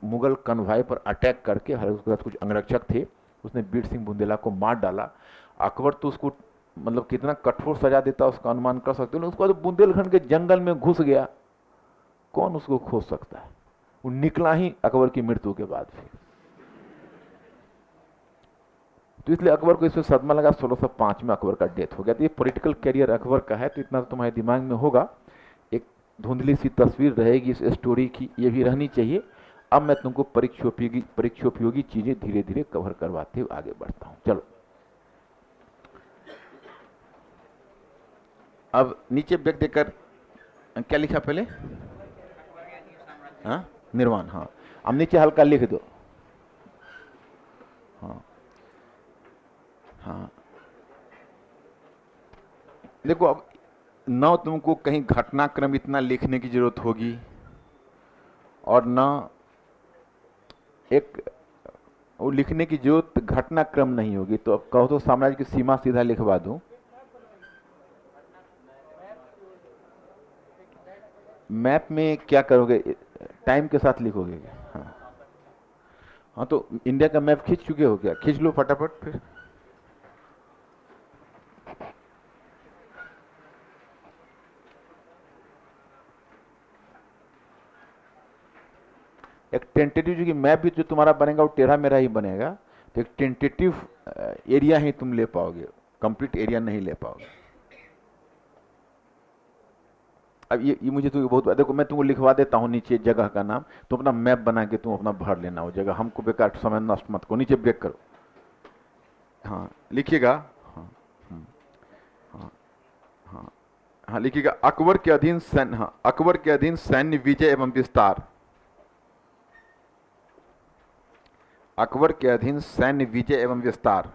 मुगल कन्वाय पर अटैक करके, उसके साथ कुछ अंगरक्षक थे, उसने बीर सिंह बुंदेला को मार डाला। अकबर तो उसको मतलब कितना कठोर सजा देता उसका अनुमान कर सकते हो। उसके बाद बुंदेलखंड के जंगल में घुस गया, कौन उसको खोज सकता है। वो निकला ही अकबर की मृत्यु के बाद फिर। तो इसलिए अकबर को इसमें सदमा लगा। 1605 में अकबर का डेथ हो गया। तो ये पॉलिटिकल कैरियर अकबर का है, तो इतना तो तुम्हारे दिमाग में होगा। एक धुंधली सी तस्वीर रहेगी इस स्टोरी की, ये भी रहनी चाहिए। अब मैं तुमको परीक्षोपयोगी चीजें धीरे धीरे कवर करवाते हुए आगे बढ़ता हूं। चलो अब नीचे बैग देकर क्या लिखा पहले, हाँ निर्वाण, हाँ अब नीचे हल्का लिख दो। हाँ हाँ देखो, अब न तुमको कहीं घटनाक्रम इतना लिखने की जरूरत होगी और न एक वो लिखने की जरूरत घटनाक्रम नहीं होगी। तो अब कहो तो साम्राज्य की सीमा सीधा लिखवा दूं। मैप में क्या करोगे, टाइम के साथ लिखोगे क्या? हाँ हाँ, तो इंडिया का मैप खींच चुके हो क्या? खींच लो फटाफट फिर। एक टेंटेटिव, जो कि मैप भी जो तुम्हारा बनेगा वो टेढ़ा मेढ़ा ही बनेगा, तो एक टेंटेटिव एरिया ही तुम ले पाओगे, कंप्लीट एरिया नहीं ले पाओगे। अब ये मुझे तो बहुत, देखो मैं तुमको लिखवा देता हूँ नीचे जगह का नाम, तुम अपना मैप बना के तुम अपना भर लेना वो जगह, हमको बेकार समय नष्ट मत करो, नीचे ब्रेक करो। हाँ लिखिएगा। हाँ हम्म, हाँ हाँ हाँ लिखिएगा, अकबर के अधीन सैन्य, हाँ अकबर के अधीन सैन्य विजय एवं विस्तार। अकबर के अधीन सैन्य विजय एवं विस्तार।